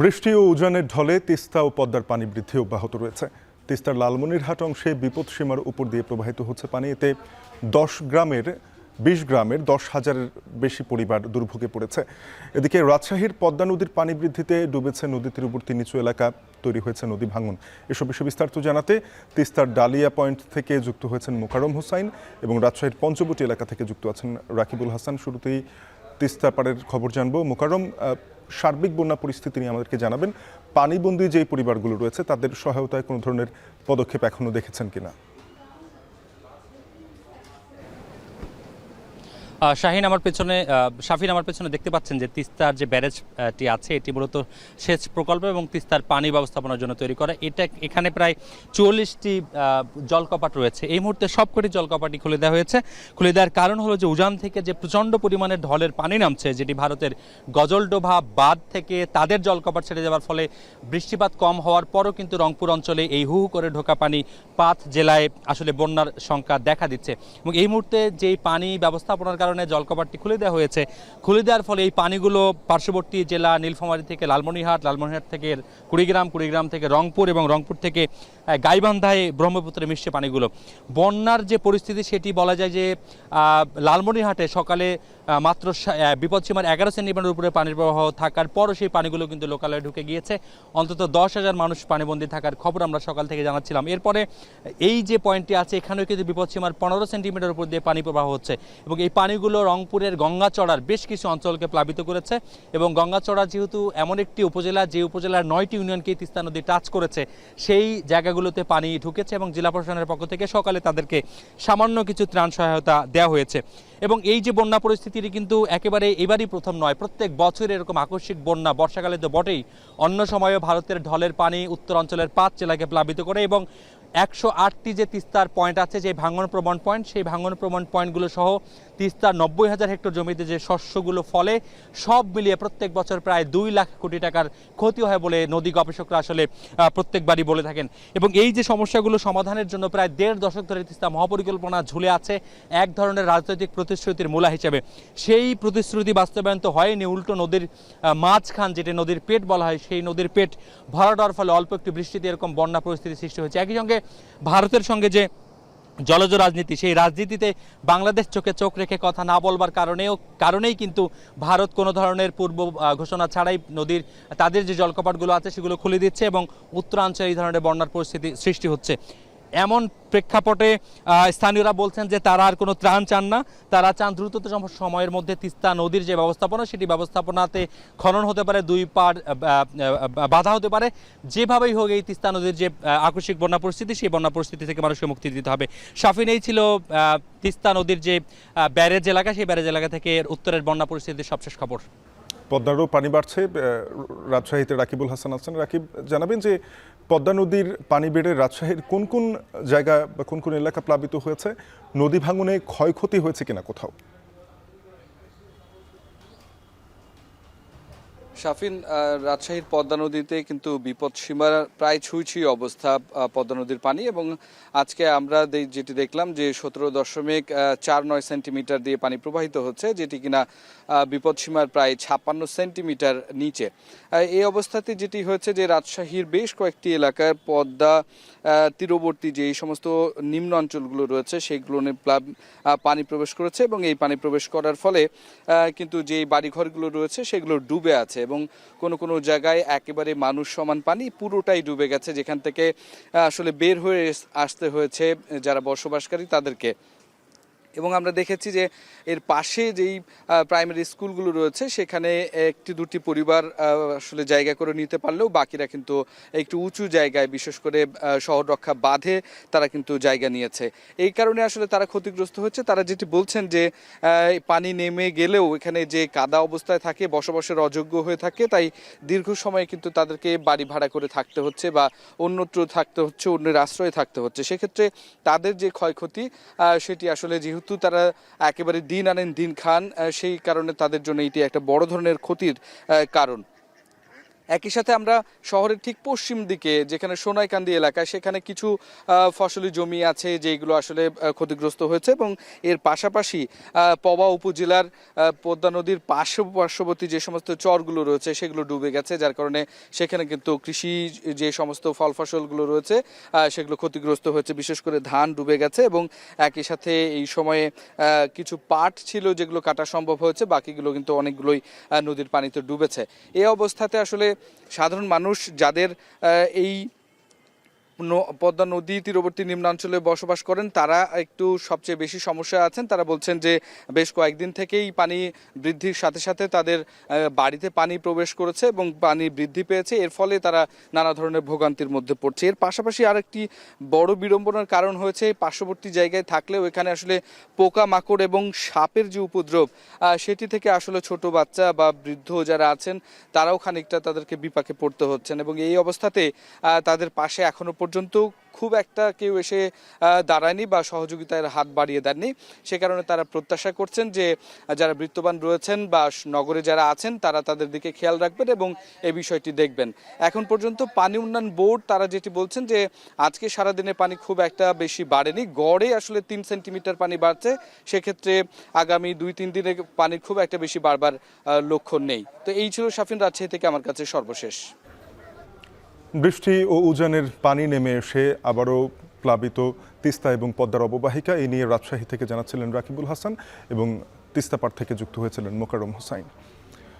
বৃষ্টি ও উজানের ঢলে তিস্তা ও পদ্মার পানি বৃদ্ধি অব্যাহত রয়েছে। তিস্তার লালমনিরহাট অংশে বিপদসীমার উপর দিয়ে প্রবাহিত হচ্ছে পানি। এতে 20 গ্রামের 10,000-এর বেশি পরিবার দুর্ভোগে পড়েছে। এদিকে রাজশাহীর পদ্মা নদীর পানি বৃদ্ধিতে ডুবেছে নদী তীরবর্তী নিচু এলাকা, তৈরি হয়েছে নদী ভাঙন। এসব বিষয়ে বিস্তারিত জানাতে তিস্তার ডালিয়া পয়েন্ট থেকে যুক্ত হয়েছেন মোকাররম হোসাইন এবং রাজশাহীর পঞ্চবটি এলাকা থেকে যুক্ত আছেন রাকিবুল হাসান। শুরুতেই তিস্তা পাড়ের খবর জানবো। মোকাররম, সার্বিক বন্যা পরিস্থিতি নিয়ে আমাদেরকে জানাবেন। পানিবন্দী যেই পরিবারগুলো রয়েছে তাদের সহায়তায় কোনো ধরনের পদক্ষেপ এখনো দেখেছেন কিনা? শাফিন আমার পেছনে দেখতে পাচ্ছেন যে তিস্তার যে ব্যারেজটি আছে এটি মূলত সেচ প্রকল্প এবং তিস্তার পানি ব্যবস্থাপনার জন্য তৈরি করা। এখানে প্রায় 44টি জলকপাট রয়েছে। এই মুহূর্তে সবকটি জলকপাটই খুলে দেওয়া হয়েছে। খুলে দেওয়ার কারণ হলো যে উজান থেকে যে প্রচণ্ড পরিমাণে ঢলের পানি নামছে, যেটি ভারতের গজলডোভা বাঁধ থেকে তাদের জলকপাট ছেড়ে যাওয়ার ফলে বৃষ্টিপাত কম হওয়ার পরও কিন্তু রংপুর অঞ্চলে এই হু হু করে ঢোকা পানি 5 জেলায় আসলে বন্যার সংখ্যা দেখা দিচ্ছে। এবং এই মুহূর্তে যেই পানি ব্যবস্থাপনার কারণে জলকপাটটি খুলে দেওয়া হয়েছে, খুলে দেওয়ার ফলে এই পানিগুলো পার্শ্ববর্তী জেলা নীলফামারী থেকে লালমনিরহাট থেকে কুড়িগ্রাম থেকে রংপুর এবং রংপুর থেকে গাইবান্ধায় ব্রহ্মপুত্রে মিশছে পানিগুলো। বন্যার যে পরিস্থিতি সেটি বলা যায় যে লালমনিরহাটে সকালে মাত্র বিপদসীমার 11 সেন্টিমিটার উপরে পানির প্রবাহ থাকার পরও সেই পানিগুলো কিন্তু লোকালয়ে ঢুকে গিয়েছে। অন্তত 10,000 মানুষ পানিবন্দী থাকার খবর আমরা সকাল থেকে জানাচ্ছিলাম। এরপরে এই যে পয়েন্টটি আছে এখানেও কিন্তু বিপদসীমার 15 সেন্টিমিটার উপর দিয়ে পানি প্রবাহ হচ্ছে এবং এই পানিগুলো রংপুরের গঙ্গাচড়ার বেশ কিছু অঞ্চলকে প্লাবিত করেছে। এবং গঙ্গাচড়া যেহেতু এমন একটি উপজেলা, যে উপজেলার 9টি ইউনিয়নকে তিস্তা নদী টাচ করেছে, সেই জায়গাগুলোতে পানি ঢুকেছে এবং জেলা প্রশাসনের পক্ষ থেকে সকালে তাদেরকে সামান্য কিছু ত্রাণ সহায়তা দেওয়া হয়েছে। এবং এই যে বন্যা পরিস্থিতিটি কিন্তু একেবারে এবারই প্রথম নয়, প্রত্যেক বছর এরকম আকস্মিক বন্যা, বর্ষাকালে তো বটেই, অন্য সময়ও ভারতের ঢলের পানি উত্তর অঞ্চলের 5 জেলাকে প্লাবিত করে এবং 108টি যে তিস্তার পয়েন্ট আছে, যে ভাঙন প্রবণ পয়েন্ট, সেই ভাঙন প্রবণ পয়েন্টগুলো সহ তিস্তার 90,000 হেক্টর জমিতে যে শস্যগুলো ফলে সব মিলিয়ে প্রত্যেক বছর প্রায় 2 লাখ কোটি টাকার ক্ষতি হয় বলে নদী গবেষকরা আসলে প্রত্যেকবারই বলে থাকেন। এবং এই যে সমস্যাগুলো সমাধানের জন্য প্রায় 1.5 দশক ধরে তিস্তা মহাপরিকল্পনা ঝুলে আছে এক ধরনের রাজনৈতিক প্রতিশ্রুতির মূলা হিসেবে। সেই প্রতিশ্রুতি বাস্তবায়ন তো হয়নি, উল্টো নদীর মাঝখান, যেটা নদীর পেট বলা হয়, সেই নদীর পেট ভরা দেওয়ার ফলে অল্প একটু বৃষ্টিতে এরকম বন্যা পরিস্থিতি সৃষ্টি হয়েছে। একই সঙ্গে ভারতের সঙ্গে যে জলজ রাজনীতি, সেই রাজনীতিতে বাংলাদেশ চোখে চোখ রেখে কথা না বলবার কারণেই কিন্তু ভারত কোনো ধরনের পূর্ব ঘোষণা ছাড়াই নদীর তাদের যে জলকপাটগুলো আছে সেগুলো খুলে দিচ্ছে এবং উত্তরাঞ্চলে এই ধরনের বন্যার পরিস্থিতি সৃষ্টি হচ্ছে। এমন প্রেক্ষাপটে স্থানীয়রা বলছেন যে তারা আর কোনো ত্রাণ চান না, তারা চান দ্রুততম সময়ের মধ্যে তিস্তা নদীর যে ব্যবস্থাপনা, সেটি ব্যবস্থাপনাতে খনন হতে পারে, 2 পার বাধা হতে পারে, যেভাবেই হোক এই তিস্তা নদীর যে আকস্মিক বন্যা পরিস্থিতি, সেই বন্যা পরিস্থিতি থেকে মানুষকে মুক্তি দিতে হবে। শাফিন, এই ছিল তিস্তা নদীর যে ব্যারেজ এলাকা, সেই ব্যারেজ এলাকা থেকে উত্তরের বন্যা পরিস্থিতির সবশেষ খবর। পদ্মারও পানি বাড়ছে। রাজশাহীতে রাকিবুল হাসান আছেন। রাকিব, জানাবেন যে পদ্মা নদীর পানি বেড়ে রাজশাহীর কোন কোন জায়গা বা কোন কোন এলাকা প্লাবিত হয়েছে, নদী ভাঙনে ক্ষয়ক্ষতি হয়েছে কিনা কোথাও? শাফিন, রাজশাহীর পদ্মা নদীতে কিন্তু বিপদসীমার প্রায় ছুঁই অবস্থা পদ্মা নদীর পানি। এবং আজকে আমরা যেটি দেখলাম যে 17.49 সেন্টিমিটার দিয়ে পানি প্রবাহিত হচ্ছে, যেটি কিনা বিপদসীমার প্রায় 56 সেন্টিমিটার নিচে। এই অবস্থাতে যেটি হয়েছে যে রাজশাহীর বেশ কয়েকটি এলাকায় পদ্মা তীরবর্তী যে সমস্ত নিম্ন অঞ্চলগুলো রয়েছে সেগুলো পানি প্রবেশ করেছে এবং এই পানি প্রবেশ করার ফলে কিন্তু যেই বাড়িঘরগুলো রয়েছে সেগুলো ডুবে আছে এবং কোনো কোনো জায়গায় একেবারে মানুষ সমান পানি পুরোটাই ডুবে গেছে, যেখান থেকে আসলে বের হয়ে আসতে হয়েছে যারা বসবাসকারী তাদেরকে। এবং আমরা দেখেছি যে এর পাশে যেই প্রাইমারি স্কুলগুলো রয়েছে সেখানে 1-2টি পরিবার আসলে জায়গা করে নিতে পারলেও বাকিরা কিন্তু একটু উঁচু জায়গায়, বিশেষ করে শহর রক্ষা বাঁধে তারা কিন্তু জায়গা নিয়েছে। এই কারণে আসলে তারা ক্ষতিগ্রস্ত হচ্ছে। তারা যেটি বলছেন যে পানি নেমে গেলেও এখানে যে কাদা অবস্থায় থাকে, বসবাসের অযোগ্য হয়ে থাকে, তাই দীর্ঘ সময় কিন্তু তাদেরকে বাড়ি ভাড়া করে থাকতে হচ্ছে বা অন্যত্র থাকতে হচ্ছে, অন্যের আশ্রয়ে থাকতে হচ্ছে। সেক্ষেত্রে তাদের যে ক্ষয়ক্ষতি সেটি আসলে যেহেতু তারা একেবারে দিন আনেন দিন খান, সেই কারণে তাদের জন্য এটি একটা বড় ধরনের ক্ষতির কারণ। একই সাথে আমরা শহরের ঠিক পশ্চিম দিকে যেখানে সোনাইকান্দি এলাকায় সেখানে কিছু ফসলি জমি আছে যেগুলো আসলে ক্ষতিগ্রস্ত হয়েছে এবং এর পাশাপাশি পবা উপজেলার পদ্মা নদীর পার্শ্ববর্তী যে সমস্ত চরগুলো রয়েছে সেগুলো ডুবে গেছে, যার কারণে সেখানে কিন্তু কৃষি যে সমস্ত ফল ফসলগুলো রয়েছে সেগুলো ক্ষতিগ্রস্ত হয়েছে, বিশেষ করে ধান ডুবে গেছে এবং একই সাথে এই সময়ে কিছু পাট ছিল যেগুলো কাটা সম্ভব হয়েছে, বাকিগুলো কিন্তু অনেকগুলোই নদীর পানিতে ডুবেছে। এই অবস্থাতে আসলে সাধারণ মানুষ যাদের এই পদ্মা নদী তীরবর্তী নিম্নাঞ্চলে বসবাস করেন তারা একটু সবচেয়ে বেশি সমস্যায় আছেন। তারা বলছেন যে বেশ কয়েকদিন থেকেই পানি বৃদ্ধির সাথে সাথে তাদের বাড়িতে পানি প্রবেশ করেছে এবং পানি বৃদ্ধি পেয়েছে, এর ফলে তারা নানা ধরনের ভোগান্তির মধ্যে পড়ছে। এর পাশাপাশি আরেকটি বড় বিড়ম্বনার কারণ হয়েছে পার্শ্ববর্তী জায়গায় থাকলেও এখানে আসলে পোকা মাকড় এবং সাপের যে উপদ্রব সেটি থেকে আসলে ছোট বাচ্চা বা বৃদ্ধ যারা আছেন তারাও খানিকটা তাদেরকে বিপাকে পড়তে হচ্ছেন এবং এই অবস্থাতে তাদের পাশে এখনো পর্যন্ত খুব একটা কেউ এসে দাঁড়ায়নি বা সহযোগিতার হাত বাড়িয়ে দেননি। সে কারণে তারা প্রত্যাশা করছেন যে যারা বৃত্তবান রয়েছেন বা নগরে যারা আছেন তারা তাদের দিকে খেয়াল রাখবেন এবং এই বিষয়টি দেখবেন। এখন পর্যন্ত পানি উন্নয়ন বোর্ড তারা যেটি বলছেন যে আজকে সারাদিনে পানি খুব একটা বেশি বাড়েনি, গড়ে আসলে 3 সেন্টিমিটার পানি বাড়ছে, সেক্ষেত্রে আগামী 2-3 দিনে পানির খুব একটা বেশি বাড়বার লক্ষণ নেই। তো এই ছিল শাফিন রাজশাহী থেকে আমার কাছে সর্বশেষ। বৃষ্টি ও উজানের পানি নেমে এসে আবারও প্লাবিত তিস্তা এবং পদ্মার অববাহিকা, এই নিয়ে রাজশাহী থেকে জানাচ্ছিলেন রাকিবুল হাসান এবং তিস্তা পাড় থেকে যুক্ত হয়েছিলেন মোকাররম হোসাইন।